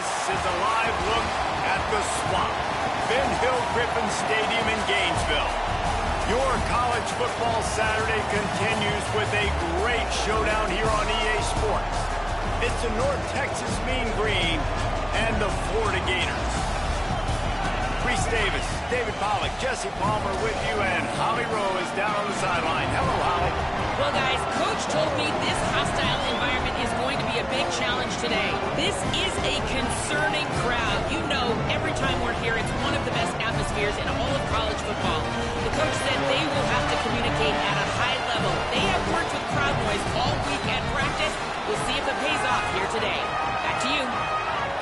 This is a live look at the Swamp, Ben Hill Griffin Stadium in Gainesville. Your college football Saturday continues with a great showdown here on EA Sports. It's the North Texas Mean Green and the Florida Gators. Reese Davis, David Pollack, Jesse Palmer with you, and Holly Rowe is down on the sideline. Hello, Holly. Well, guys, Coach told me this hostile environment is going to be a big challenge today. This is a concerning crowd. You know, every time we're here, it's one of the best atmospheres in all of college football. The coach said they will have to communicate at a high level. They have worked with crowd noise all week at practice. We'll see if it pays off here today. Back to you.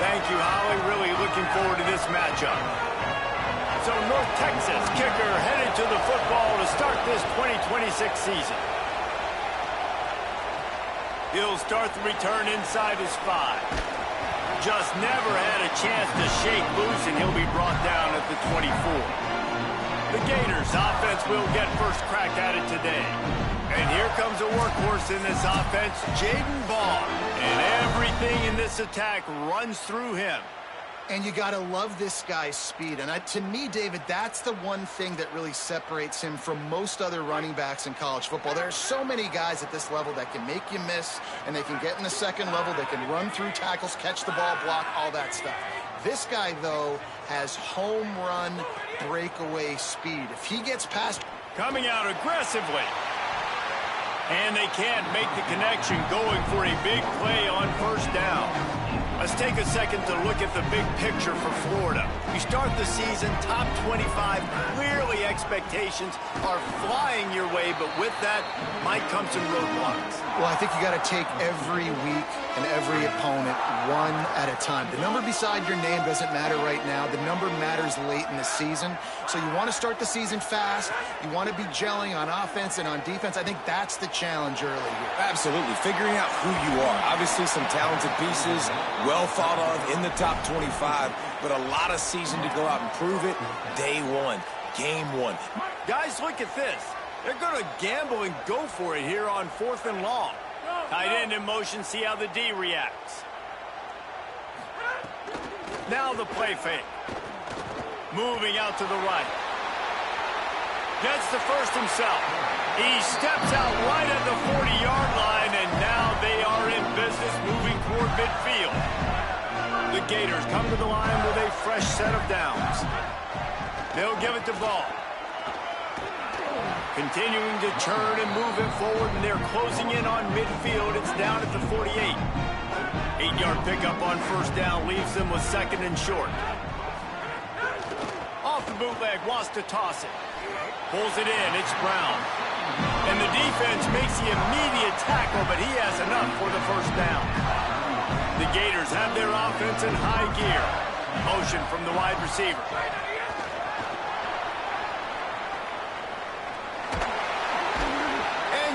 Thank you, Holly. Really looking forward to this matchup. So North Texas kicker headed to the football to start this 2026 season. He'll start the return inside his 5. Just never had a chance to shake loose, and he'll be brought down at the 24. The Gators offense will get first crack at it today. And here comes a workhorse in this offense, Jaden Ball. And everything in this attack runs through him. And you got to love this guy's speed. And to me, David, that's the one thing that really separates him from most other running backs in college football. There are so many guys at this level that can make you miss, and they can get in the second level. They can run through tackles, catch the ball, block, all that stuff. This guy, though, has home run breakaway speed. If he gets past... Coming out aggressively. And they can't make the connection, going for a big play on first down. Let's take a second to look at the big picture for Florida. You start the season top 25. Clearly expectations are flying your way, but with that might come some roadblocks. Well, I think you got to take every week and every opponent one at a time. The number beside your name doesn't matter right now. The number matters late in the season. So you want to start the season fast. You want to be gelling on offense and on defense. I think that's the challenge early here. Absolutely. Figuring out who you are. Obviously some talented pieces, well thought of in the top 25, but a lot of season to go out and prove it. Day one, game one. Guys, look at this. They're going to gamble and go for it here on 4th and long. Tight end in motion, see how the D reacts. Now the play fake. Moving out to the right. Gets the first himself. He steps out right at the 40-yard line, and now they are in business moving toward midfield. The Gators come to the line with a fresh set of downs. They'll give it to Ball. Continuing to churn and move it forward, and they're closing in on midfield. It's down at the 48. 8-yard pickup on first down leaves them with second and short. Off the bootleg, wants to toss it. Pulls it in, it's Brown. And the defense makes the immediate tackle, but he has enough for the first down. The Gators have their offense in high gear. Motion from the wide receiver.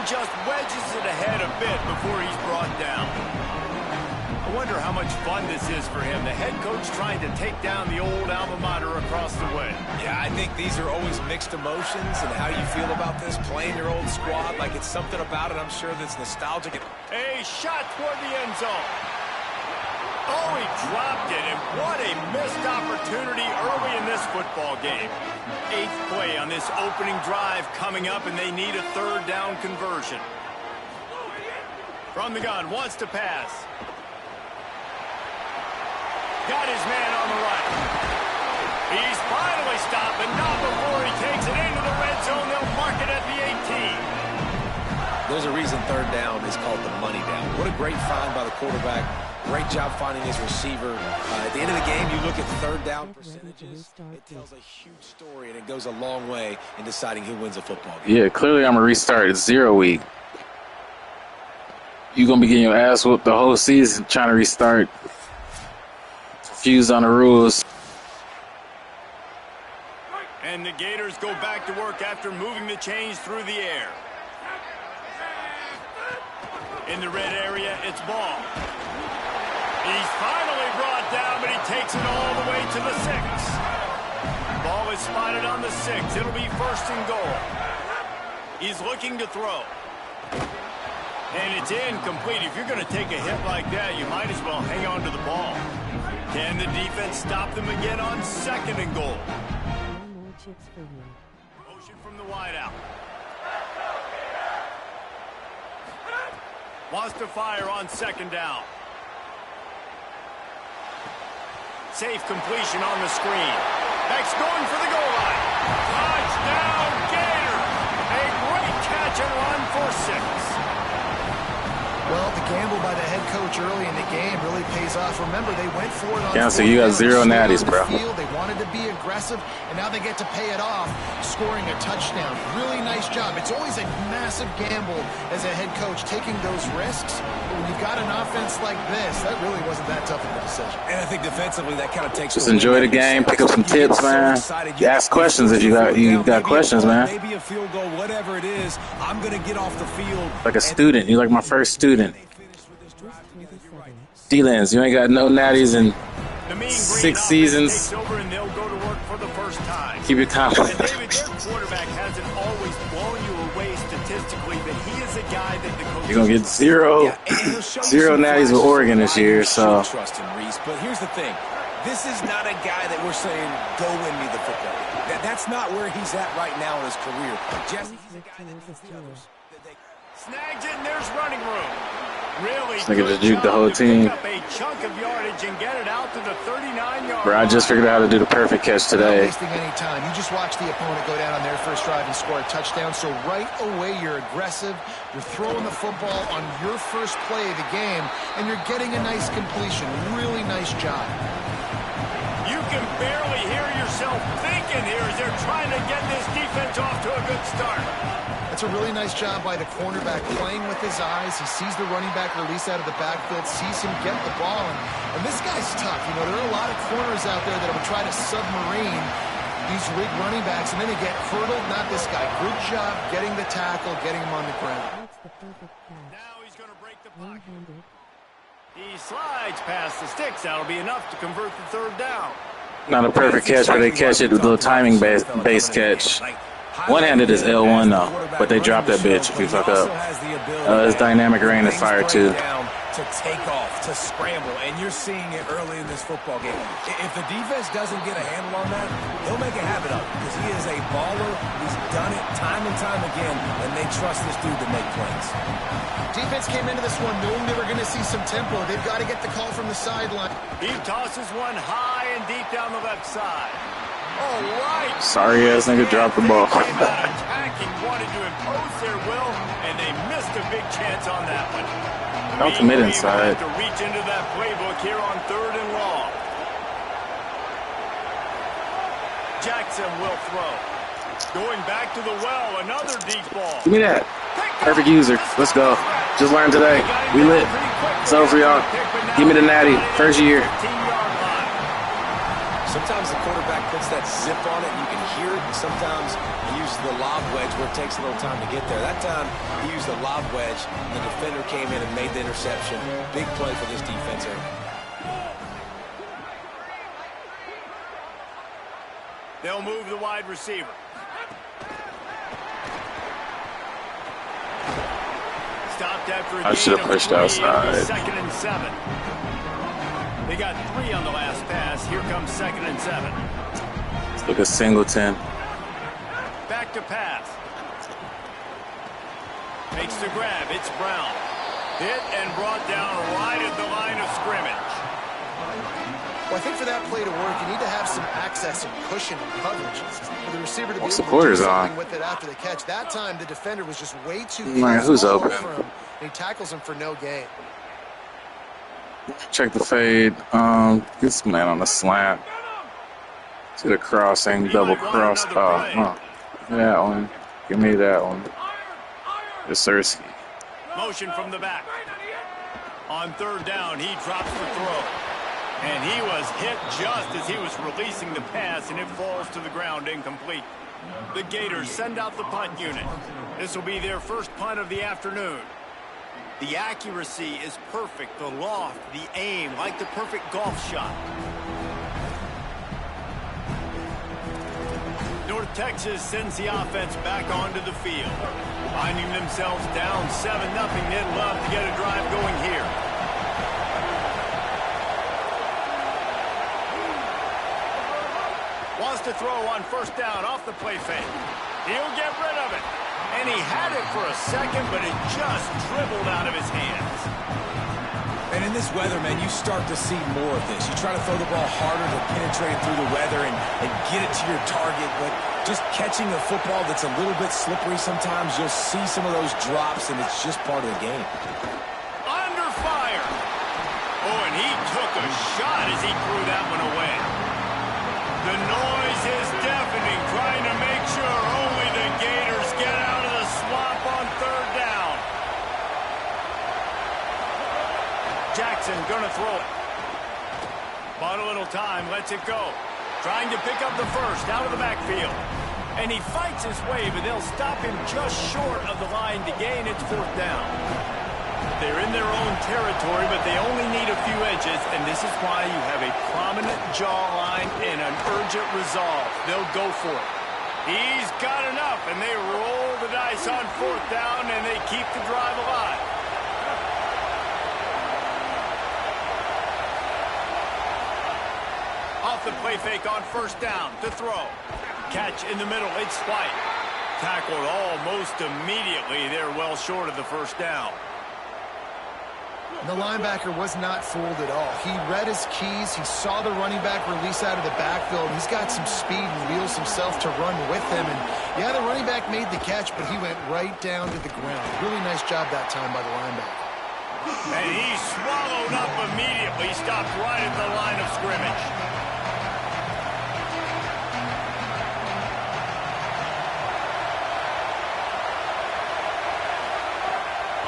Just wedges it ahead a bit before he's brought down. I wonder how much fun this is for him. The head coach trying to take down the old alma mater across the way. Yeah, I think these are always mixed emotions, and how you feel about this, playing your old squad, like it's something about it, I'm sure, that's nostalgic. A shot toward the end zone. Oh, he dropped it, and what a missed opportunity early in this football game. 8th play on this opening drive coming up, and they need a 3rd down conversion. From the gun, wants to pass. Got his man on the right. He's finally stopped, but not before he takes it into the red zone. They'll mark it at the 18. There's a reason 3rd down is called the money down. What a great find by the quarterback. Great job finding his receiver. At the end of the game, you look at 3rd down percentages. It tells a huge story, and it goes a long way in deciding who wins a football game. Yeah, clearly I'm going to restart. It's 0 week. You're going to be getting your ass whooped the whole season trying to restart. Confused on the rules. And the Gators go back to work after moving the chains through the air. In the red area, it's Ball. He's finally brought down, but he takes it all the way to the 6. Ball is spotted on the 6. It'll be 1st and goal. He's looking to throw. And it's incomplete. If you're going to take a hit like that, you might as well hang on to the ball. Can the defense stop them again on 2nd and goal? Motion from the wideout. Wants to fire on 2nd down. Safe completion on the screen. Next going for the goal line. Touchdown, Gator! A great catch and run for 6. Well, the gamble by the head coach early in the game really pays off. Remember, they went for it on yeah, so you got 0 natties, bro. They wanted to be aggressive, and now they get to pay it off, scoring a touchdown. Really nice job. It's always a massive gamble as a head coach, taking those risks. But when you've got an offense like this, that really wasn't that tough of a decision. And I think defensively, that kind of takes. Just enjoy the game, pick up some tips, man. You ask questions if you got questions, man. Maybe a field goal, whatever it is. I'm gonna get off the field like a student. You're like my first student. D-Lens, you ain't got no natties in 6 seasons. Keep it confident. David, their quarterback hasn't always blown you away statistically, but he is a guy that the coach. You're gonna get zero natties with Oregon this year. So. Trust in Reese, but here's the thing: this is not a guy that we're saying go win me the football. That's not where he's at right now in his career. Jesse's a guy that needs the others. Snags it, and there's running room. Really good to juke the whole team. Pick up a chunk of yardage and get it out to the 39-yard Bro, I just figured out how to do the perfect catch today. Not wasting any time. You just watch the opponent go down on their first drive and score a touchdown. So right away, you're aggressive. You're throwing the football on your first play of the game, and you're getting a nice completion. Really nice job. You can barely hear yourself thinking here as they're trying to get this defense off to a good start. That's a really nice job by the cornerback, playing with his eyes. He sees the running back release out of the backfield, sees him get the ball. And this guy's tough. You know, there are a lot of corners out there that would try to submarine these weak running backs, and then they get hurdled. Not this guy. Good job getting the tackle, getting him on the ground. Now he's going to break the pocket. He slides past the sticks. That'll be enough to convert the 3rd down. Not a perfect catch, but they catch it with a little timing-based catch. One-handed is L1 though, but they drop that bitch if you fuck up. His dynamic rain is fire too. To take off, to scramble, and you're seeing it early in this football game. If the defense doesn't get a handle on that, he'll make a habit of it because he is a baller. He's done it time and time again, and they trust this dude to make plays. Defense came into this one knowing they were going to see some tempo. They've got to get the call from the sideline. He tosses one high and deep down the left side. All right. Sorry ass nigga dropped the ball. Attacking, wanted to impose their will, and they missed a big chance on that one. Don't commit inside. To reach into that playbook here on 3rd and long. Jackson will throw. Going back to the well, another deep ball. Give me that. Perfect user. Let's go. Just learned today. We lit. It's over for y'all. Give me the natty. First year. Sometimes the quarterback puts that zip on it and you can hear it. And sometimes he uses the lob wedge where it takes a little time to get there. That time he used the lob wedge. The defender came in and made the interception. Big play for this defense area. They'll move the wide receiver. Stopped after a I should have pushed outside. 2nd and 7. They got 3 on the last pass. Here comes 2nd and 7. Let's look at Singleton. Back to pass. Makes the grab. It's Brown. Hit and brought down right at the line of scrimmage. Well, I think for that play to work, you need to have some access, some cushion and coverage. For the receiver to be able to do something with it after the catch. That time, the defender was just way too Man, who's open? For him, and he tackles him for no gain. Check the fade. Get this man on the slant. See the crossing, double cross. That one. Give me that one. The Cersei. Motion from the back. On 3rd down, he drops the throw. And he was hit just as he was releasing the pass, and it falls to the ground incomplete. The Gators send out the punt unit. This will be their first punt of the afternoon. The accuracy is perfect, the loft, the aim, like the perfect golf shot. North Texas sends the offense back onto the field. Finding themselves down 7-0, they'd love to get a drive going here. to throw on first down off the play fake. He'll get rid of it. And he had it for a second, but it just dribbled out of his hands. And in this weather, man, you start to see more of this. You try to throw the ball harder to penetrate it through the weather and get it to your target, but just catching a football that's a little bit slippery sometimes, you'll see some of those drops, and it's just part of the game. Under fire. Oh, and he took a shot as he threw that one away. The noise is deafening, trying to make sure only the Gators get out of the swamp on third down. Jackson gonna throw it. Bought a little time, lets it go. Trying to pick up the first out of the backfield. And he fights his way, but they'll stop him just short of the line to gain its fourth down. They're in their own territory, but they only need a few edges, and this is why you have a prominent jawline and an urgent resolve. They'll go for it. He's got enough, and they roll the dice on fourth down, and they keep the drive alive. Off the play fake on first down to throw. Catch in the middle, it's White. Tackled almost immediately. They're well short of the first down. The linebacker was not fooled at all. He read his keys. He saw the running back release out of the backfield. He's got some speed and wheels himself to run with him. And, yeah, the running back made the catch, but he went right down to the ground. Really nice job that time by the linebacker. And he swallowed up immediately. Stopped right at the line of scrimmage.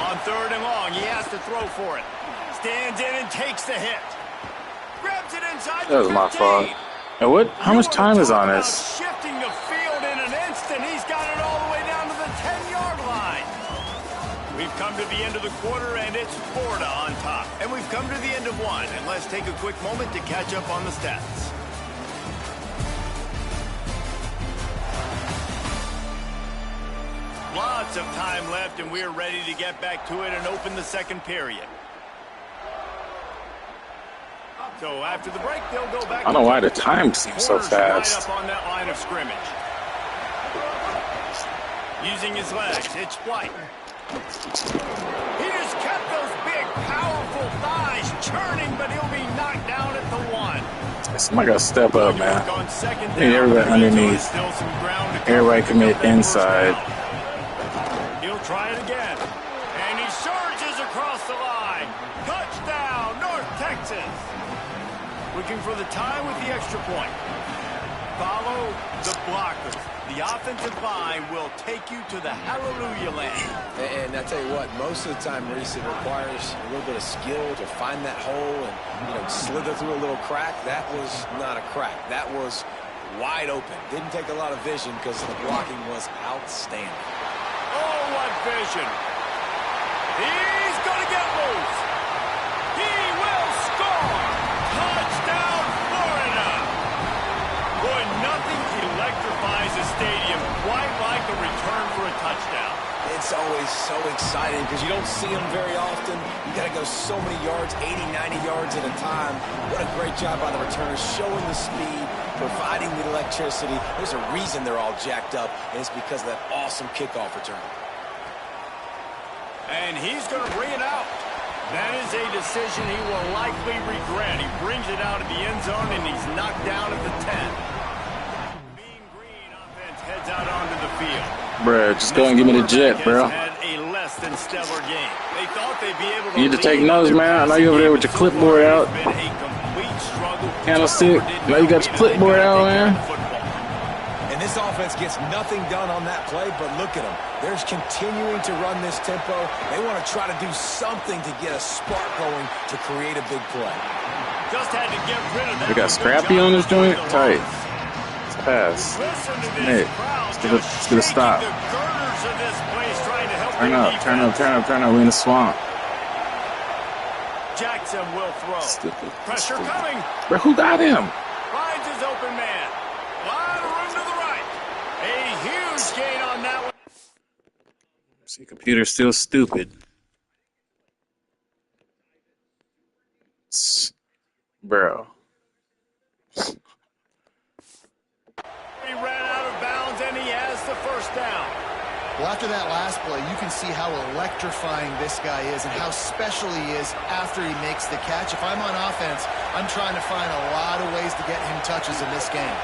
On third and long, he has to throw for it. Stands in and takes the hit. Grabs it inside That was my fault. And what? How much time is on this? Shifting the field in an instant. He's got it all the way down to the 10-yard line. We've come to the end of the quarter, and it's Florida on top. And we've come to the end of one. And let's take a quick moment to catch up on the stats. Lots of time left, and we're ready to get back to it and open the second period. So after the break, they'll go back. I don't know why the time seems so fast. Right up on that line of scrimmage. Using his legs, it's White. He just kept those big, powerful thighs churning, but he'll be knocked down at the one. Somebody got to step up, man. Need everybody underneath. Everybody commit inside. Try it again. And he surges across the line. Touchdown, North Texas. Looking for the tie with the extra point. Follow the blockers. The offensive line will take you to the hallelujah land. And I tell you what, most of the time, Reese, it requires a little bit of skill to find that hole and, slither through a little crack. That was not a crack. That was wide open. Didn't take a lot of vision because the blocking was outstanding. Oh, what vision. He's going to get loose. He will score. Touchdown, Florida. Boy, nothing electrifies a stadium quite like a return for a touchdown. It's always so exciting because you don't see them very often. You got to go so many yards, 80, 90 yards at a time. What a great job by the returners, showing the speed, providing the electricity. There's a reason they're all jacked up, and it's because of that awesome kickoff return. And he's going to bring it out. That is a decision he will likely regret. He brings it out of the end zone, and he's knocked down at the 10. Mean Green offense heads out onto the field. Bruh, just go and give me the jet, bro. Had a less than stellar game. They thought they'd be able to. You need to take notes, man. I know you over there with your clipboard out. Candlestick. Now you got your clipboard out, man. And this offense gets nothing done on that play, but look at them. They're continuing to run this tempo. They want to try to do something to get a spark going to create a big play. Just had to get rid of that. We got Scrappy on this joint? Tight. Let's pass. Hey, let's get a stop. Turn up, turn up, turn up, turn up. We in the swamp. Jackson will throw. Stupid. Pressure coming. Bro, who got him? Finds his open man. A lot of room to the right. A huge gain on that one. See, computer's still stupid. And after that last play, you can see how electrifying this guy is and how special he is after he makes the catch. If I'm on offense, I'm trying to find a lot of ways to get him touches in this game.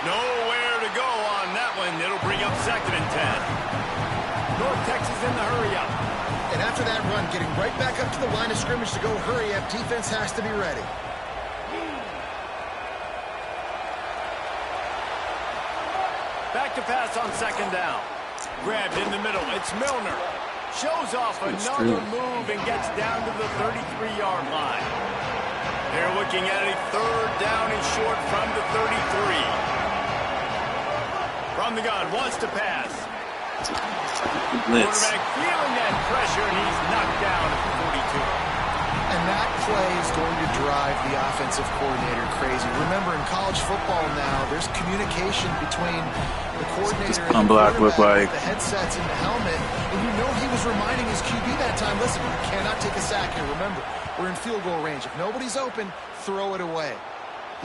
Nowhere to go on that one. It'll bring up 2nd and 10. North Texas in the hurry-up. And after that run, getting right back up to the line of scrimmage to go hurry-up, defense has to be ready. Back to pass on 2nd down. Grabbed in the middle. It's Milner. Shows off another move and gets down to the 33-yard line. They're looking at a 3rd down and short from the 33. From the gun, wants to pass. Blitz. Quarterback feeling that pressure, and he's knocked down at the 42. And that play is going to drive the offensive coordinator crazy. Remember, in college football now, there's communication between the coordinator and the quarterback, the headsets and the helmet. And you know he was reminding his QB that time, listen, you cannot take a sack here. Remember, we're in field goal range. If nobody's open, throw it away.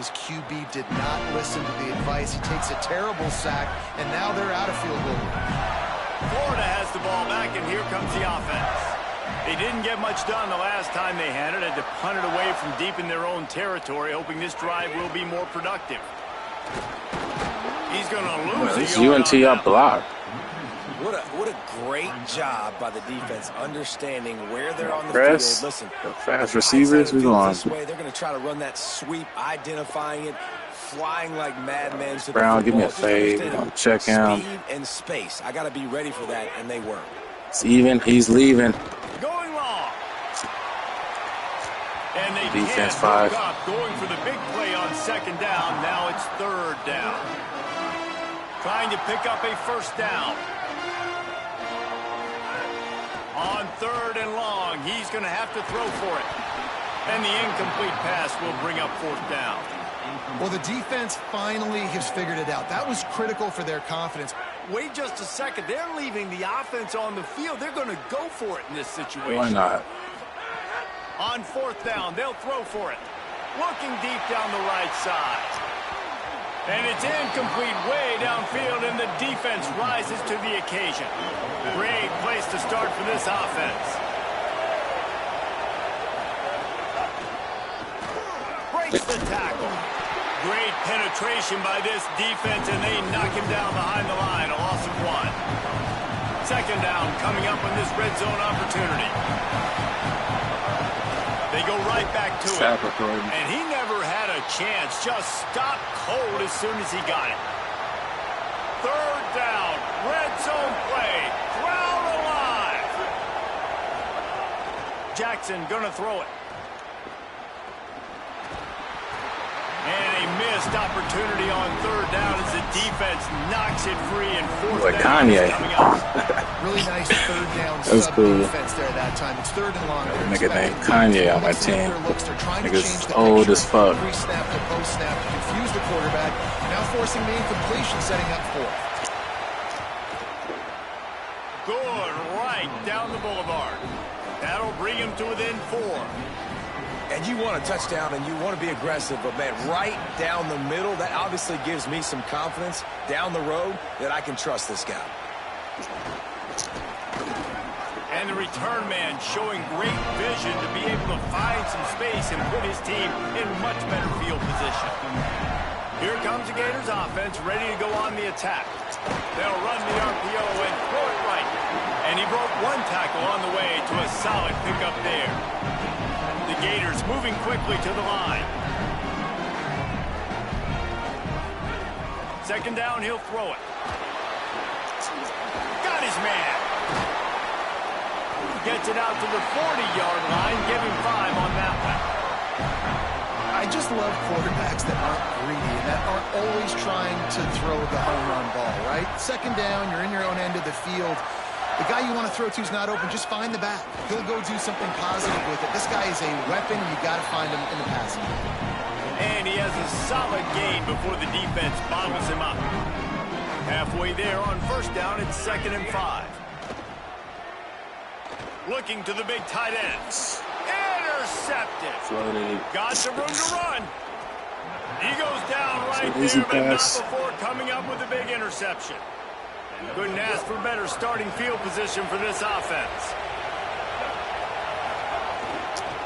His QB did not listen to the advice. He takes a terrible sack, and now they're out of field goal. Florida has the ball back, and here comes the offense. They didn't get much done the last time they had it. Had to punt it away from deep in their own territory, hoping this drive will be more productive. He's going to lose This UNT up block. What a great job by the defense understanding where they're on the Press, field. Listen, the fast receivers, we're going. This way, they're going to try to run that sweep, identifying it, flying like madmen. To Brown, the give me a football. fade. Just I'll check him. Speed and space. I got to be ready for that, and they were. It's even. He's leaving. Going long. And they Defense can't 5. hook up, going for the big play on 2nd down. Now it's 3rd down. Trying to pick up a 1st down. On 3rd and long, he's going to have to throw for it. And the incomplete pass will bring up 4th down. Well, the defense finally has figured it out. That was critical for their confidence. Wait just a second. They're leaving the offense on the field. They're going to go for it in this situation. Why not? On 4th down, they'll throw for it. Looking deep down the right side. And it's incomplete way downfield, and the defense rises to the occasion. Great place to start for this offense. Breaks the tackle. Great penetration by this defense, and they knock him down behind the line. A loss of 1. 2nd down coming up on this red zone opportunity. They go right back to it. And he never had a chance. Just stopped cold as soon as he got it. 3rd down. Red zone play. Crowd alive. Jackson gonna throw it. And a missed opportunity on 3rd down as the defense knocks it free, and 4th down is coming up. Really nice 3rd down That's cool. defense there that time. It's 3rd and long. Nigga named Kanye on my team. Nigga's old as fuck. Pre-snap to post-snap to confuse the quarterback. Now forcing the incompletion, setting up 4th. Good right down the boulevard. That'll bring him to within 4. And you want a touchdown and you want to be aggressive, but man, right down the middle, that obviously gives me some confidence down the road that I can trust this guy. And the return man showing great vision to be able to find some space and put his team in much better field position. Here comes the Gators offense ready to go on the attack. They'll run the RPO and throw it right. And he broke 1 tackle on the way to a solid pickup there. The Gators moving quickly to the line. 2nd down, he'll throw it. Got his man. Gets it out to the 40-yard line. Give him 5 on that one. I just love quarterbacks that aren't greedy and that aren't always trying to throw the home run ball, right? 2nd down, you're in your own end of the field. The guy you want to throw to is not open. Just find the back. He'll go do something positive with it. This guy is a weapon. You got to find him in the passing game. And he has a solid gain before the defense bottles him up. Halfway there on 1st down, it's 2nd and 5. Looking to the big tight end. Intercepted. Floated. Got the room to run. He goes down right easy there, but not pass. before coming up with a big interception. Couldn't ask for better starting field position for this offense.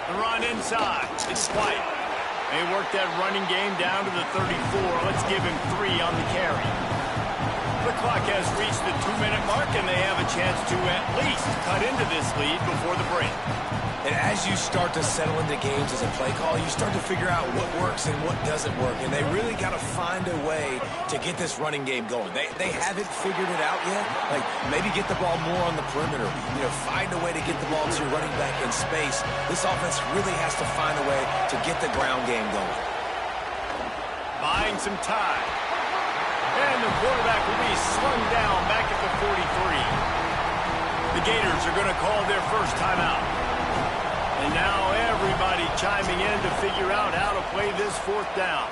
The run inside. It's White. They worked that running game down to the 34. Let's give him 3 on the carry. The clock has reached the 2-minute mark, and they have a chance to at least cut into this lead before the break. And as you start to settle into games as a play call, you start to figure out what works and what doesn't work. And they really got to find a way to get this running game going. They haven't figured it out yet. Like, maybe get the ball more on the perimeter. You know, find a way to get the ball to your running back in space. This offense really has to find a way to get the ground game going. Buying some time. And the quarterback will be slung down back at the 43. The Gators are going to call their first timeout. And now everybody chiming in to figure out how to play this 4th down.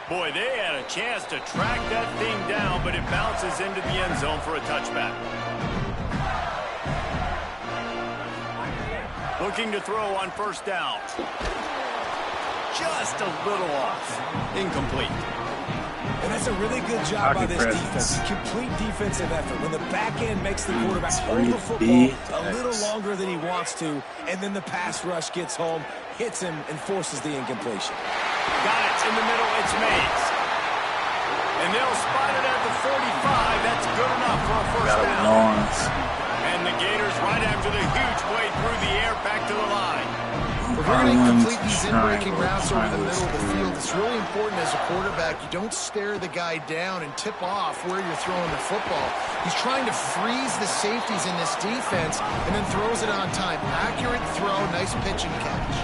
Boy, they had a chance to track that thing down, but it bounces into the end zone for a touchback. Looking to throw on 1st down. Just a little off. Incomplete. And that's a really good job by this defense. Complete defensive effort. When the back end makes the quarterback hold the football a little longer than he wants to, and then the pass rush gets home, hits him, and forces the incompletion. Got it in the middle. It's Mays. And they'll spot it at the 45. That's good enough for a 1st down. And the Gators right after the huge play through the air back to the line. If we're going to complete these in-breaking routes over the middle of the field, it's really important as a quarterback you don't stare the guy down and tip off where you're throwing the football. He's trying to freeze the safeties in this defense and then throws it on time. Accurate throw, nice pitch and catch.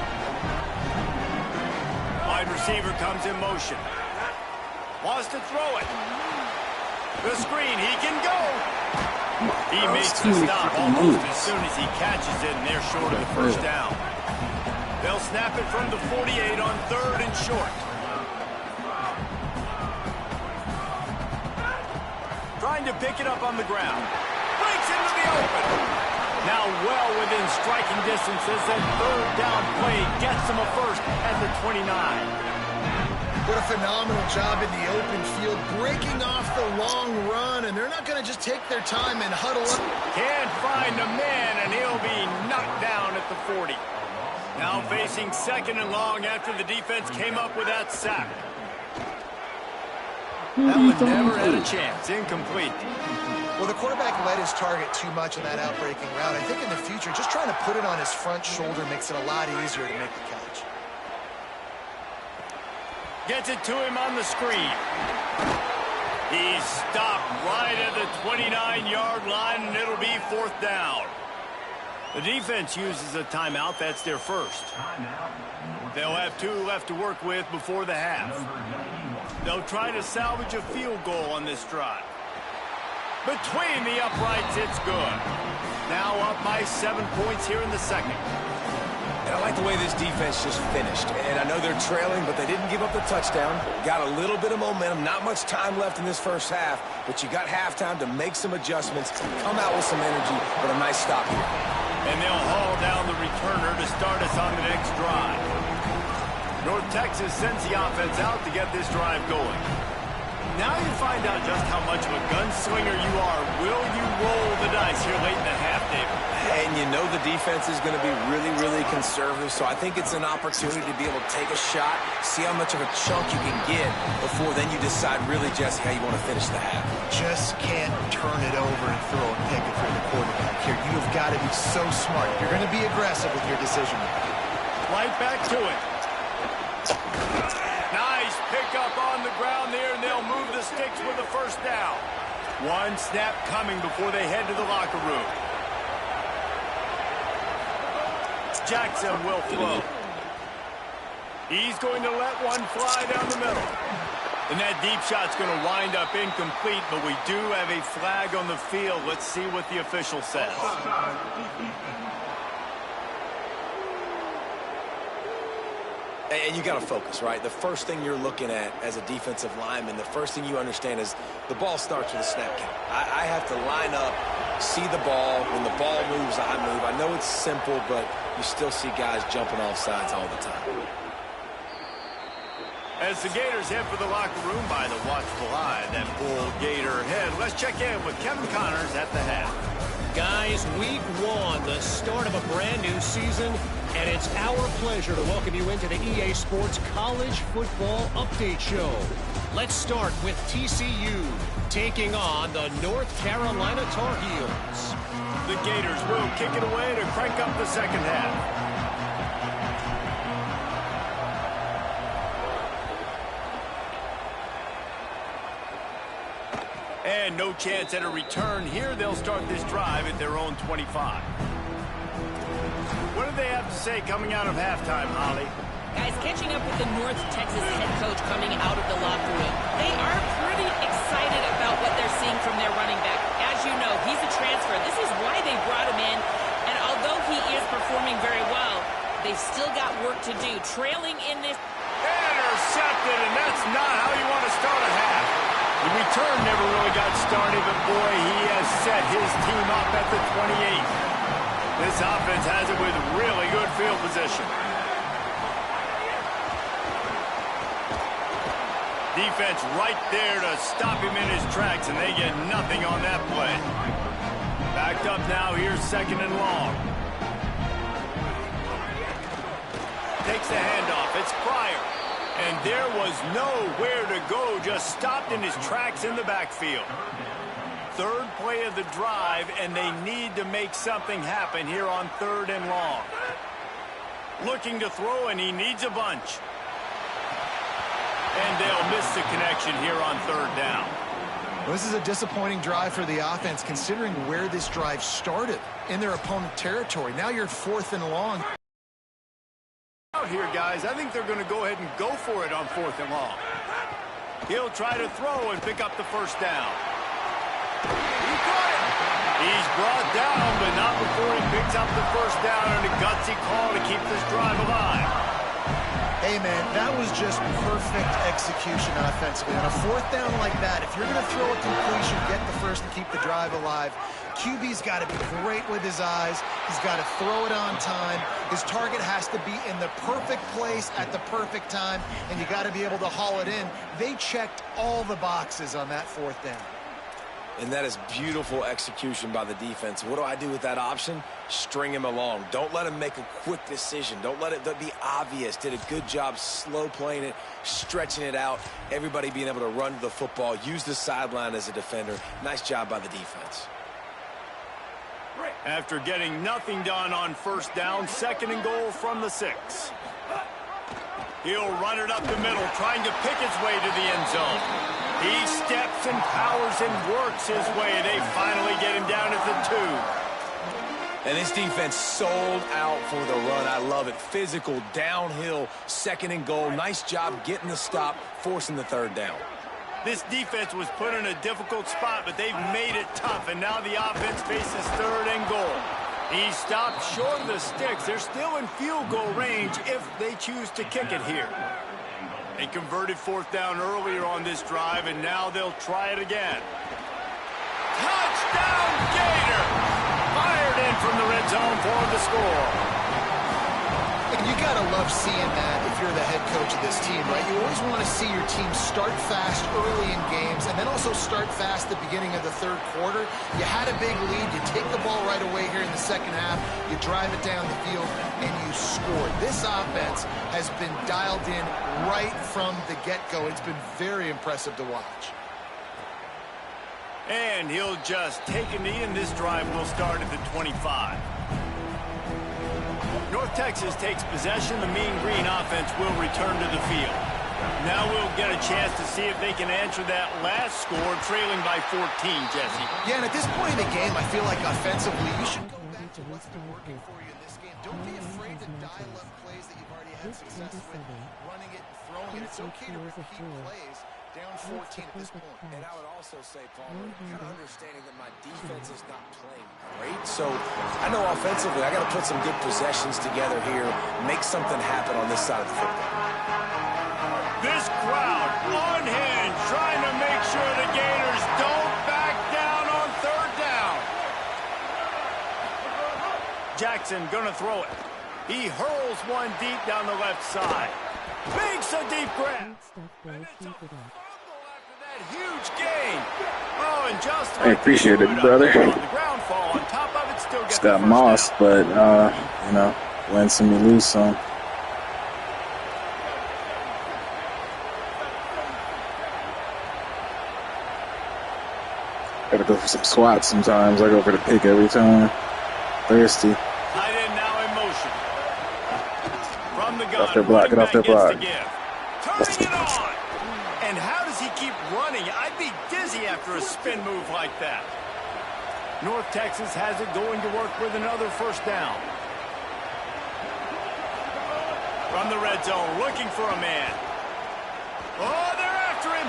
Wide receiver comes in motion. Wants to throw it. The screen, he can go. He makes the stop almost as soon as he catches it, and they're short of the 1st down. They'll snap it from the 48 on 3rd and short. Trying to pick it up on the ground. Breaks into the open. Now well within striking distance as that 3rd down play gets him a 1st at the 29. What a phenomenal job in the open field, breaking off the long run, and they're not going to just take their time and huddle up. Can't find a man, and he'll be knocked down at the 40. Now facing 2nd and long after the defense came up with that sack. That one never had a chance. Incomplete. Well, the quarterback led his target too much in that outbreaking route. I think in the future, just trying to put it on his front shoulder makes it a lot easier to make the catch. Gets it to him on the screen. He's stopped right at the 29-yard line, and it'll be 4th down. The defense uses a timeout. That's their 1st. They'll have 2 left to work with before the half. They'll try to salvage a field goal on this drive. Between the uprights, it's good. Now up by 7 points here in the 2nd. And I like the way this defense just finished. And I know they're trailing, but they didn't give up the touchdown. Got a little bit of momentum. Not much time left in this 1st half, but you got halftime to make some adjustments, come out with some energy, but a nice stop here. And they'll haul down the returner to start us on the next drive. North Texas sends the offense out to get this drive going. Now you find out just how much of a gunslinger you are. Will you roll the dice here late in the half, David? And you know the defense is going to be really, really conservative, so I think it's an opportunity to be able to take a shot, see how much of a chunk you can get before then you decide really, Jesse, how you want to finish the half. Just can't turn it over and throw a pick if you're the quarterback here. You've got to be so smart. You're going to be aggressive with your decision. Right back to it. Nice pickup on the ground there, and they'll move the sticks with the 1st down. One snap coming before they head to the locker room. Jackson will throw. He's going to let one fly down the middle. And that deep shot's going to wind up incomplete, but we do have a flag on the field. Let's see what the official says. And you got to focus, right? The first thing you're looking at as a defensive lineman, the first thing you understand is the ball starts with a snap count. I have to line up, see the ball. When the ball moves, I move. I know it's simple, but you still see guys jumping off sides all the time. As the Gators head for the locker room by the watchful eye, that Bull Gator head. Let's check in with Kevin Connors at the half. Guys, week 1, the start of a brand new season, and it's our pleasure to welcome you into the EA Sports College Football Update Show. Let's start with TCU taking on the North Carolina Tar Heels. The Gators will kick it away to crank up the second half. And no chance at a return here. They'll start this drive at their own 25. What do they have to say coming out of halftime, Holly? Guys, catching up with the North Texas head coach coming out of the locker room. They are pretty excited about what they're seeing from their running back. As you know, he's a transfer. This is why they brought him in. And although he is performing very well, they've still got work to do. Trailing in this. Intercepted, and that's not how you want to start a half. The return never really got started, but boy, he has set his team up at the 28. This offense has it with really good field position. Defense right there to stop him in his tracks, and they get nothing on that play. Backed up now, here's second and long. Takes the handoff, it's Pryor. And there was nowhere to go, just stopped in his tracks in the backfield. Third play of the drive, and they need to make something happen here on third and long. Looking to throw, and he needs a bunch. And they'll miss the connection here on third down. Well, this is a disappointing drive for the offense, considering where this drive started in their opponent territory. Now you're at fourth and long. Out here, guys, I think they're going to go ahead and go for it on fourth and long. He'll try to throw and pick up the first down. He got it. He's brought down, but not before he picks up the first down and a gutsy call to keep this drive alive. Hey, man, that was just perfect execution offensively. On a fourth down like that, if you're going to throw a completion, get the first and keep the drive alive, QB's got to be great with his eyes. He's got to throw it on time. His target has to be in the perfect place at the perfect time, and you got to be able to haul it in. They checked all the boxes on that fourth down. And that is beautiful execution by the defense. What do I do with that option? String him along. Don't let him make a quick decision. Don't let it be obvious. Did a good job slow playing it, stretching it out, everybody being able to run to the football, use the sideline as a defender. Nice job by the defense. After getting nothing done on first down, second and goal from the 6. He'll run it up the middle, trying to pick his way to the end zone. He steps and powers and works his way. They finally get him down at the 2. And this defense sold out for the run. I love it. Physical, downhill, second and goal. Nice job getting the stop, forcing the third down. This defense was put in a difficult spot, but they've made it tough, and now the offense faces third and goal. He stopped short of the sticks. They're still in field goal range if they choose to kick it here. They converted fourth down earlier on this drive, and now they'll try it again. Touchdown, Gator! Fired in from the red zone for the score. And you got to love seeing that if you're the head coach of this team, right? You always want to see your team start fast early in games and then also start fast at the beginning of the third quarter. You had a big lead. You take the ball right away here in the second half. You drive it down the field, and you score. This offense has been dialed in right from the get-go. It's been very impressive to watch. And he'll just take a knee, and this drive will start at the 25. North Texas takes possession. The Mean Green offense will return to the field. Now we'll get a chance to see if they can answer that last score, trailing by 14, Jesse. Yeah, and at this point in the game, I feel like offensively, you should go back to what's been working for you in this game. Don't be afraid to dial up plays that you've already had success with, running it and throwing it. It's okay to repeat plays. Down 14 at this point. And I would also say, Paul, kind of understanding that my defense is not playing great. So I know offensively I got to put some good possessions together here, make something happen on this side of the football. This crowd on hand trying to make sure the Gators don't back down on third down. Jackson gonna throw it. He hurls one deep down the left side. Big Force a deep grab. Huge gain. Oh, and just I appreciate it, brother. The ground fall on top of it still gets Just got mossed, but you know, win some, you lose some. Gotta go for some squats sometimes. I go for the pick every time. Thirsty. Tight end now in motion. From the gun. Off their block. Get off their block. Turning it on. And how does he keep running? I'd be dizzy after a spin move like that. North Texas has it going to work with another first down. From the red zone, looking for a man. Oh, they're after him.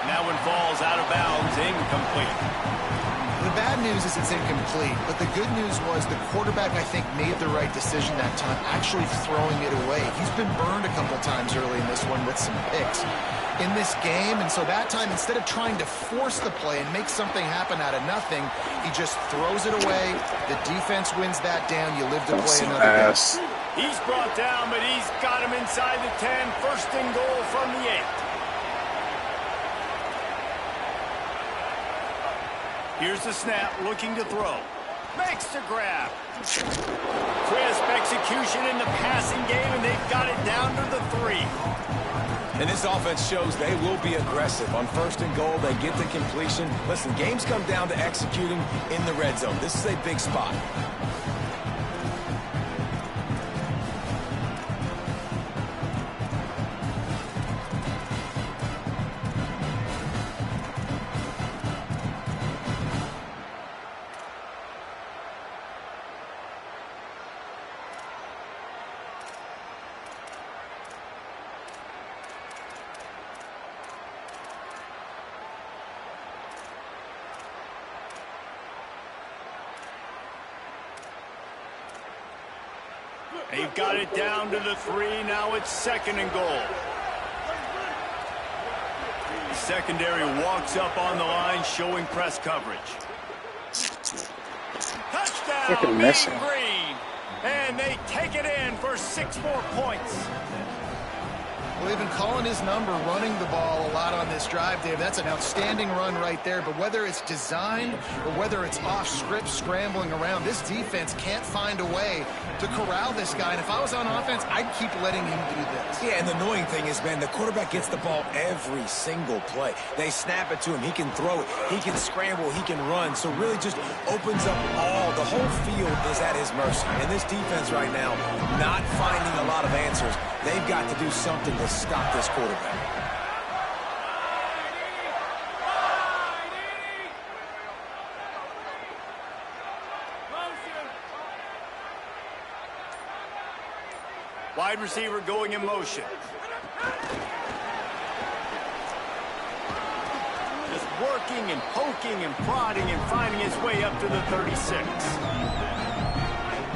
That one falls out of bounds, incomplete. The bad news is it's incomplete, but the good news was the quarterback, I think, made the right decision that time, actually throwing it away. He's been burned a couple times early in this one with some picks in this game, and so that time, instead of trying to force the play and make something happen out of nothing, he just throws it away. The defense wins that down. You live to play another game. He's brought down, but he's got him inside the 10. First and goal from the 8. Here's the snap, looking to throw. Makes the grab. Crisp execution in the passing game, and they've got it down to the 3. And this offense shows they will be aggressive. On first and goal, they get the completion. Listen, games come down to executing in the red zone. This is a big spot. They've got it down to the 3. Now it's second and goal. The secondary walks up on the line, showing press coverage. Touchdown, Mean Green. And they take it in for 6 more points. Well, they've been calling his number, running the ball a lot on this drive, Dave. That's an outstanding run right there. But whether it's designed or whether it's off script, scrambling around, this defense can't find a way to corral this guy. And if I was on offense, I'd keep letting him do this. Yeah, and the annoying thing is, man, the quarterback gets the ball every single play. They snap it to him. He can throw it. He can scramble. He can run. So really just opens up the whole field is at his mercy. And this defense right now, not finding a lot of answers. They've got to do something to stop this quarterback. Wide receiver going in motion. Just working and poking and prodding and finding his way up to the 36.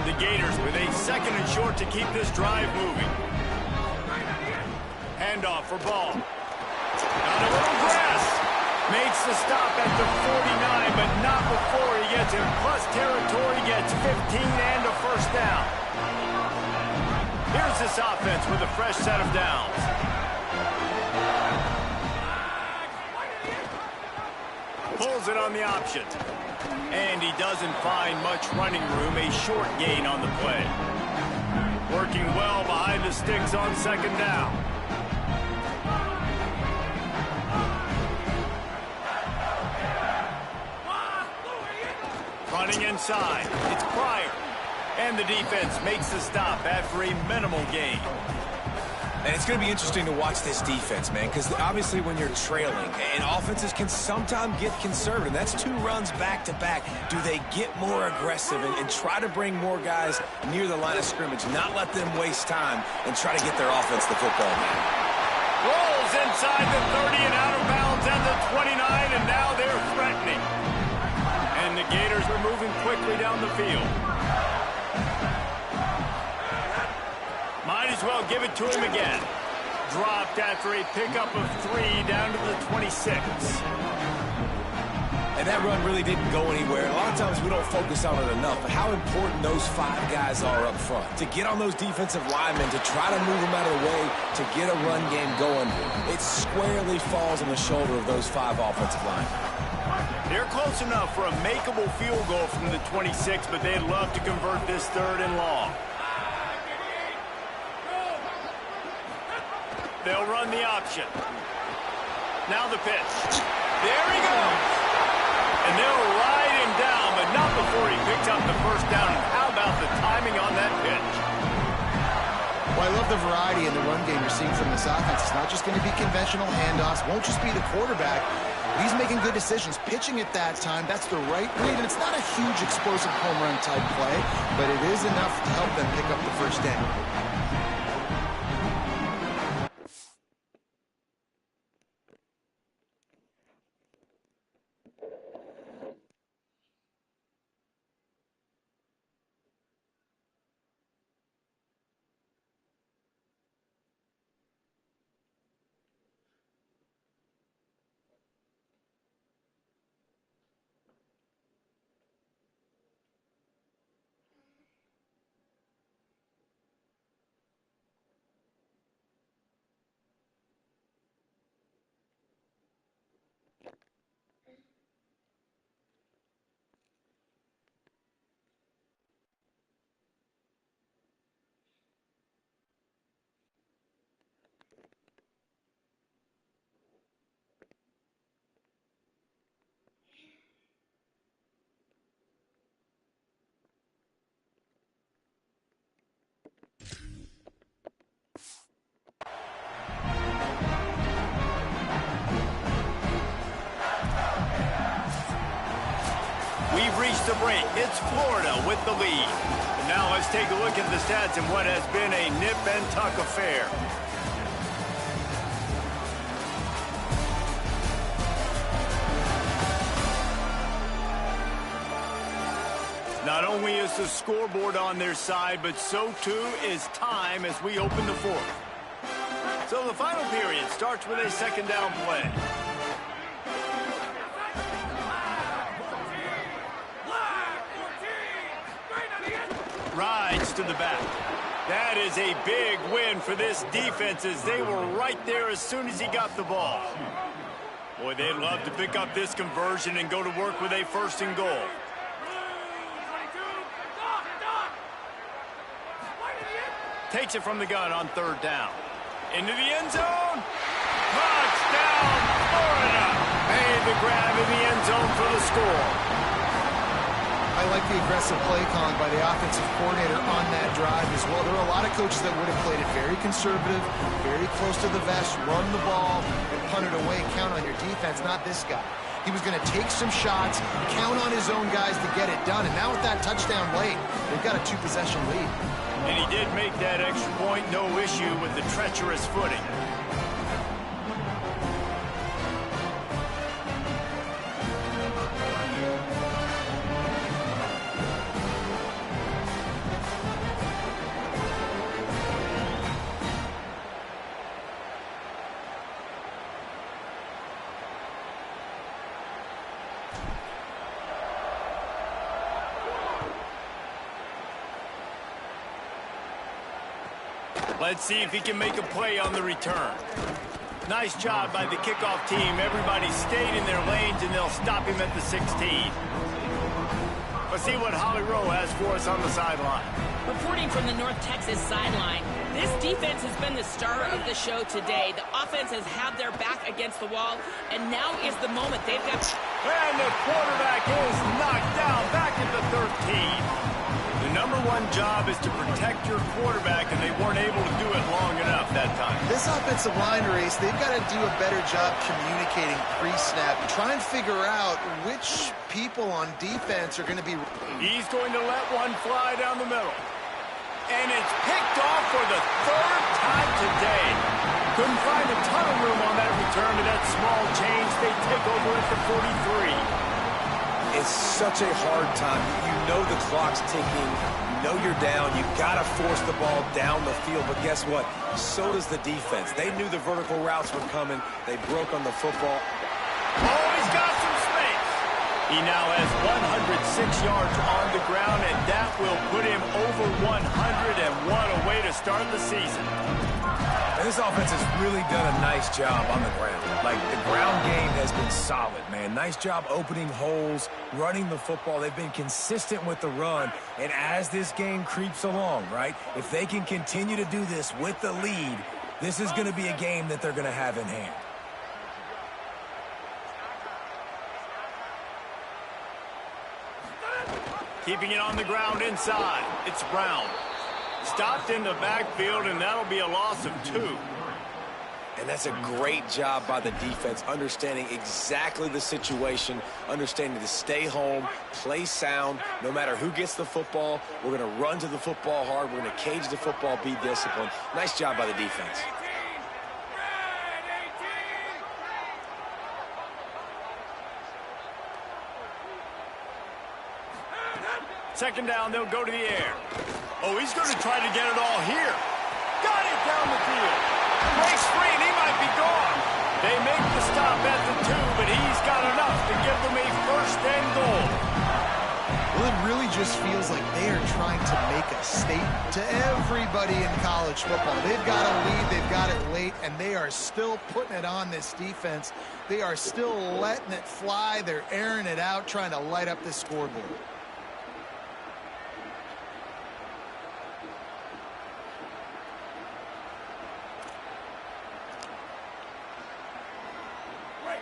The Gators with a second and short to keep this drive moving. Handoff for Ball. On a little grass. Makes the stop at the 49, but not before he gets in plus territory, gets 15 and a first down. Here's this offense with a fresh set of downs. Pulls it on the option. And he doesn't find much running room, a short gain on the play. Working well behind the sticks on second down. Running inside, it's Pryor. And the defense makes the stop after a minimal gain. And it's going to be interesting to watch this defense, man, because obviously when you're trailing, and offenses can sometimes get conservative. That's 2 runs back-to-back. Do they get more aggressive and try to bring more guys near the line of scrimmage, not let them waste time, and try to get their offense the football game? Rolls inside the 30 and out of bounds at the 29, and now they're threatening. And the Gators are moving quickly down the field. Might as well give it to him again. Dropped after a pickup of 3 down to the 26. And that run really didn't go anywhere. A lot of times we don't focus on it enough, but how important those 5 guys are up front. To get on those defensive linemen, to try to move them out of the way, to get a run game going, it squarely falls on the shoulder of those 5 offensive linemen. They're close enough for a makeable field goal from the 26, but they'd love to convert this 3rd and long. They'll run the option. Now the pitch. There he goes. And they'll ride him down, but not before he picks up the first down. And how about the timing on that pitch? Well, I love the variety in the run game you're seeing from this offense. It's not just going to be conventional handoffs. Won't just be the quarterback. He's making good decisions. Pitching at that time, that's the right read. And it's not a huge explosive home run type play, but it is enough to help them pick up the first down. We've reached the break. It's Florida with the lead. And now let's take a look at the stats in what has been a nip-and-tuck affair. Not only is the scoreboard on their side, but so too is time as we open the 4th. So the final period starts with a 2nd down play. Rides to the back. That is a big win for this defense as they were right there as soon as he got the ball. Boy, they'd love to pick up this conversion and go to work with a 1st and goal. Takes it from the gun on 3rd down. Into the end zone. Touchdown, Florida. Made the grab in the end zone for the score. I like the aggressive play calling by the offensive coordinator on that drive as well. There are a lot of coaches that would have played it very conservative, very close to the vest, run the ball, and punt it away, count on your defense. Not this guy. He was going to take some shots, count on his own guys to get it done. And now with that touchdown late, they've got a 2-possession lead. And he did make that extra point, no issue with the treacherous footing. Let's see if he can make a play on the return. Nice job by the kickoff team. Everybody stayed in their lanes, and they'll stop him at the 16. Let's see what Holly Rowe has for us on the sideline. Reporting from the North Texas sideline, this defense has been the star of the show today. The offense has had their back against the wall, and now is the moment. They've got... And the quarterback is knocked down back at the 13. The number one job is to protect your quarterback, and they weren't able to do it long enough that time. This offensive line race, they've got to do a better job communicating pre-snap and try and figure out which people on defense are going to be... He's going to let one fly down the middle. And it's picked off for the 3rd time today. Couldn't find a ton of room on that return to that small change. They take over at the 43. It's such a hard time. You know the clock's ticking. You know you're down. You got to force the ball down the field. But guess what? So does the defense. They knew the vertical routes were coming. They broke on the football. Oh, he's got some space. He now has 106 yards on the ground, and that will put him over 100, and what a way to start the season. And this offense has really done a nice job on the ground. Like, the ground game has been solid, man. Nice job opening holes, running the football. They've been consistent with the run, and as this game creeps along, right, if they can continue to do this with the lead, this is going to be a game that they're going to have in hand. Keeping it on the ground inside. It's Brown. Stopped in the backfield, and that'll be a loss of 2. And that's a great job by the defense, understanding exactly the situation, understanding to stay home, play sound. No matter who gets the football, we're going to run to the football hard. We're going to cage the football, be disciplined. Nice job by the defense. Second down, they'll go to the air. Oh, he's going to try to get it all here. Got it down the field. Breaks free, and he might be gone. They make the stop at the 2, but he's got enough to give them a first and goal. Well, it really just feels like they are trying to make a statement to everybody in college football. They've got a lead, they've got it late, and they are still putting it on this defense. They are still letting it fly. They're airing it out, trying to light up this scoreboard.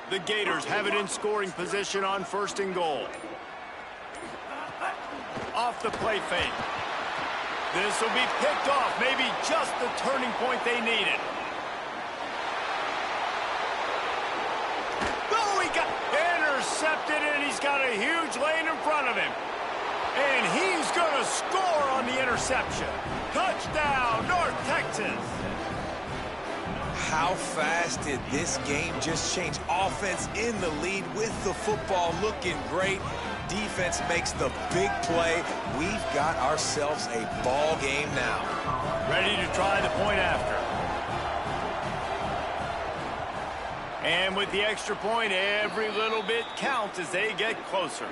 The Gators have it in scoring position on first and goal. Off the play fake. This will be picked off. Maybe just the turning point they needed. Oh, he got intercepted, and he's got a huge lane in front of him. And he's going to score on the interception. Touchdown, North Texas. How fast did this game just change? Offense in the lead with the football, looking great. Defense makes the big play. We've got ourselves a ball game now. Ready to try the point after. And with the extra point, every little bit counts as they get closer.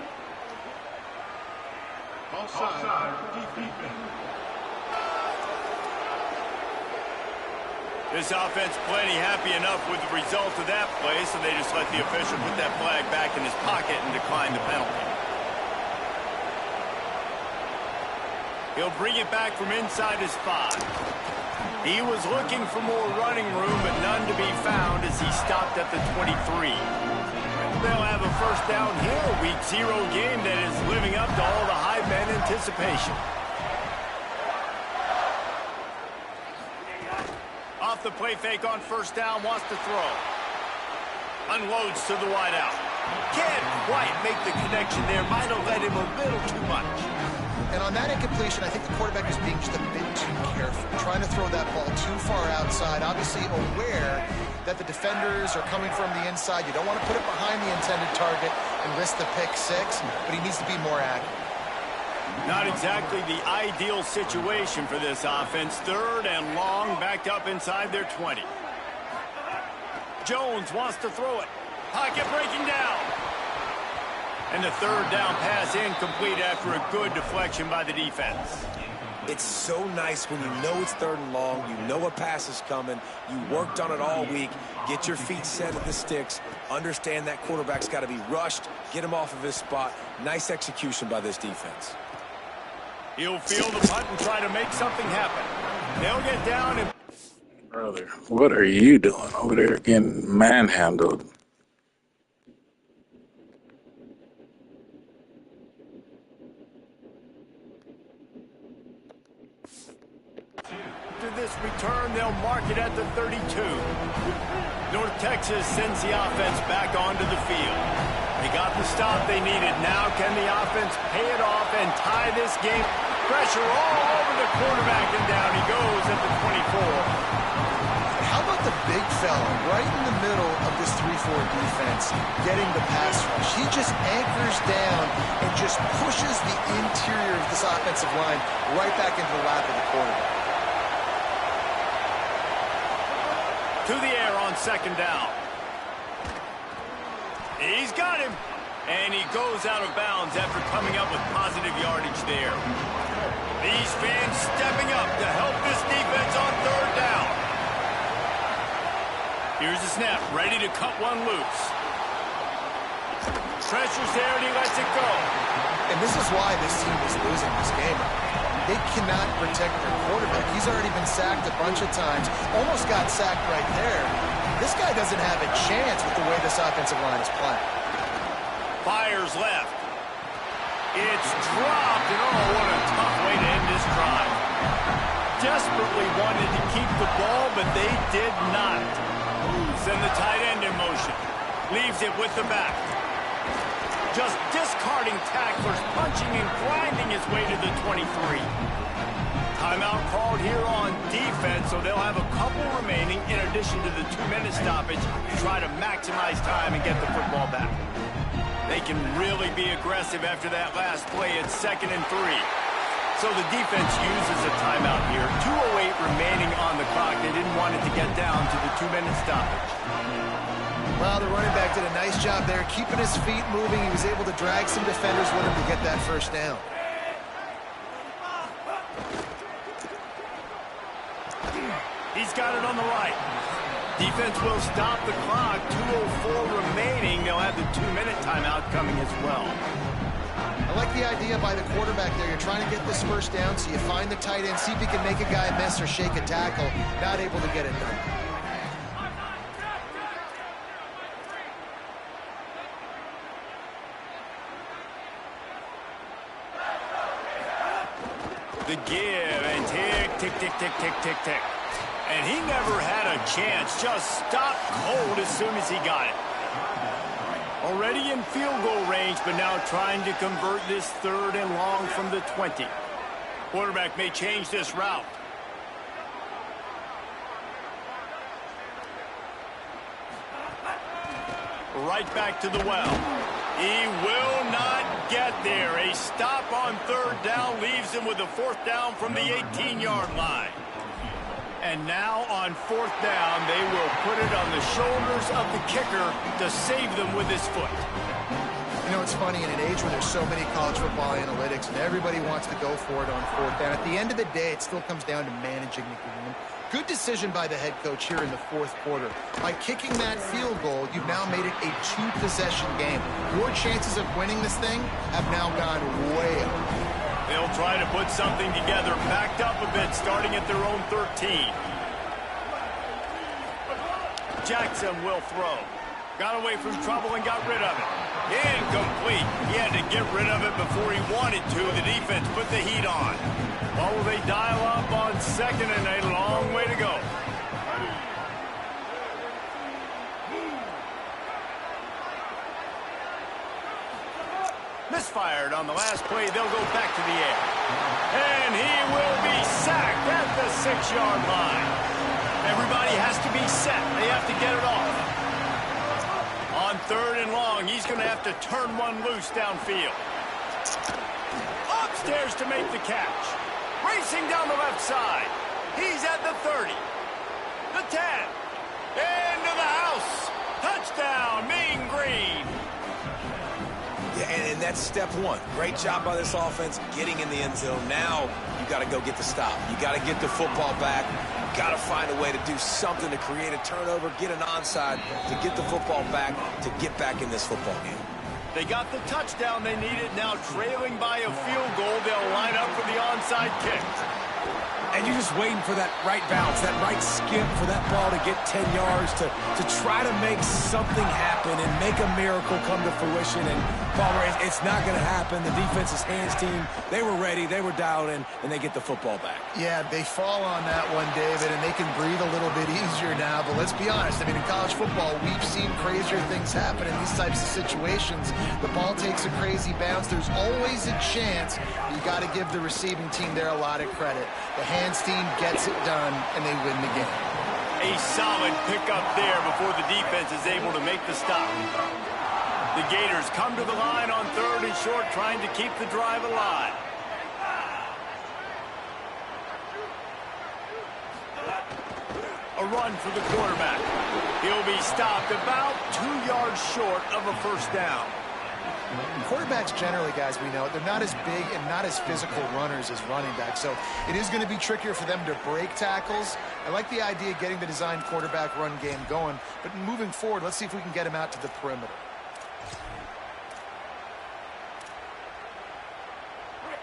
This offense plenty happy enough with the result of that play, so they just let the official put that flag back in his pocket and decline the penalty. He'll bring it back from inside his 5. He was looking for more running room, but none to be found as he stopped at the 23. They'll have a first down here, a Week 0 game that is living up to all the hype and anticipation. Off the play fake on first down, wants to throw. Unloads to the wideout. Can't quite make the connection there. Might have led him a little too much. And on that incompletion, I think the quarterback was being just a bit too careful, trying to throw that ball too far outside, obviously aware that the defenders are coming from the inside. You don't want to put it behind the intended target and risk the pick 6, but he needs to be more accurate. Not exactly the ideal situation for this offense. Third and long, backed up inside their 20. Jones wants to throw it. Pocket breaking down. And the third down pass incomplete after a good deflection by the defense. It's so nice when you know it's third and long, you know a pass is coming, you worked on it all week, get your feet set at the sticks, understand that quarterback's got to be rushed, get him off of his spot. Nice execution by this defense. He'll field the punt and try to make something happen. They'll get down and... Brother, what are you doing over there getting manhandled? This return, they'll mark it at the 32. North Texas sends the offense back onto the field. They got the stop they needed. Now can the offense pay it off and tie this game? Pressure all over the quarterback, and down he goes at the 24. How about the big fella right in the middle of this 3-4 defense getting the pass rush? He just anchors down and just pushes the interior of this offensive line right back into the lap of the quarterback. To the air on second down. He's got him. And he goes out of bounds after coming up with positive yardage there. These fans stepping up to help this defense on third down. Here's the snap, ready to cut one loose. Pressure's there and he lets it go. And this is why this team is losing this game. They cannot protect their quarterback. He's already been sacked a bunch of times. Almost got sacked right there. This guy doesn't have a chance with the way this offensive line is playing. Fires left. It's dropped, and oh, what a tough way to end this drive. Desperately wanted to keep the ball, but they did not. Send the tight end in motion. Leaves it with the back. Just discarding tacklers, punching and grinding his way to the 23. Timeout called here on defense, so they'll have a couple remaining in addition to the 2-minute stoppage to try to maximize time and get the football back. They can really be aggressive after that last play. It's 2nd and 3. So the defense uses a timeout here. 2:08 remaining on the clock. They didn't want it to get down to the 2-minute stoppage. Well, the running back did a nice job there, keeping his feet moving. He was able to drag some defenders with him to get that first down. He's got it on the right. Defense will stop the clock. 2:04 remaining. They'll have the 2-minute timeout coming as well. I like the idea by the quarterback there. You're trying to get this first down, so you find the tight end, see if you can make a guy miss or shake a tackle. Not able to get it done. The give and tick, tick, tick, tick, tick, tick, tick. And he never had a chance. Just stopped cold as soon as he got it. Already in field goal range, but now trying to convert this 3rd and long from the 20. Quarterback may change this route. Right back to the well. He will not get there. A stop on 3rd down leaves him with a 4th down from the 18-yard line. And now on 4th down, they will put it on the shoulders of the kicker to save them with his foot. You know, it's funny, in an age where there's so many college football analytics and everybody wants to go for it on 4th down, at the end of the day, it still comes down to managing the game. Good decision by the head coach here in the 4th quarter. By kicking that field goal, you've now made it a 2-possession game. Your chances of winning this thing have now gone way up. They'll try to put something together, backed up a bit, starting at their own 13. Jackson will throw. Got away from trouble and got rid of it. Incomplete. He had to get rid of it before he wanted to. The defense put the heat on. Or will they dial up on 2nd and a long way to go? Misfired on the last play. They'll go back to the air. And he will be sacked at the 6-yard line. Everybody has to be set. They have to get it off. On 3rd and long, he's going to have to turn one loose downfield. Upstairs to make the catch. Racing down the left side. He's at the 30. The 10. Into the house. Touchdown, Mean Green. Yeah, and that's step one. Great job by this offense getting in the end zone. Now you got to go get the stop. You got to get the football back. You got to find a way to do something to create a turnover, get an onside, to get the football back, to get back in this football game. They got the touchdown they needed. Now trailing by a field goal, they'll line up for the onside kick. And you're just waiting for that right bounce, that right skip for that ball to get 10 yards to try to make something happen and make a miracle come to fruition. And Palmer, it's not going to happen. The defense's hands team, they were ready, they were dialed in, and they get the football back. Yeah, they fall on that one, David, and they can breathe a little bit easier now. But let's be honest, I mean, in college football, we've seen crazier things happen in these types of situations. The ball takes a crazy bounce. There's always a chance. You got to give the receiving team there a lot of credit. The hands team gets it done, and they win the game. A solid pickup there before the defense is able to make the stop. The Gators come to the line on 3rd and short, trying to keep the drive alive. A run for the quarterback. He'll be stopped about 2 yards short of a 1st down. Quarterbacks generally, guys, we know, they're not as big and not as physical runners as running backs, so it is going to be trickier for them to break tackles. I like the idea of getting the designed quarterback run game going, but moving forward, let's see if we can get him out to the perimeter.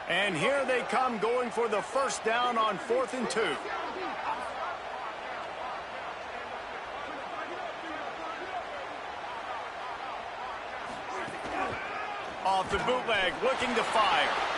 And here they come going for the first down on 4th and 2. Off the bootleg, looking to fire.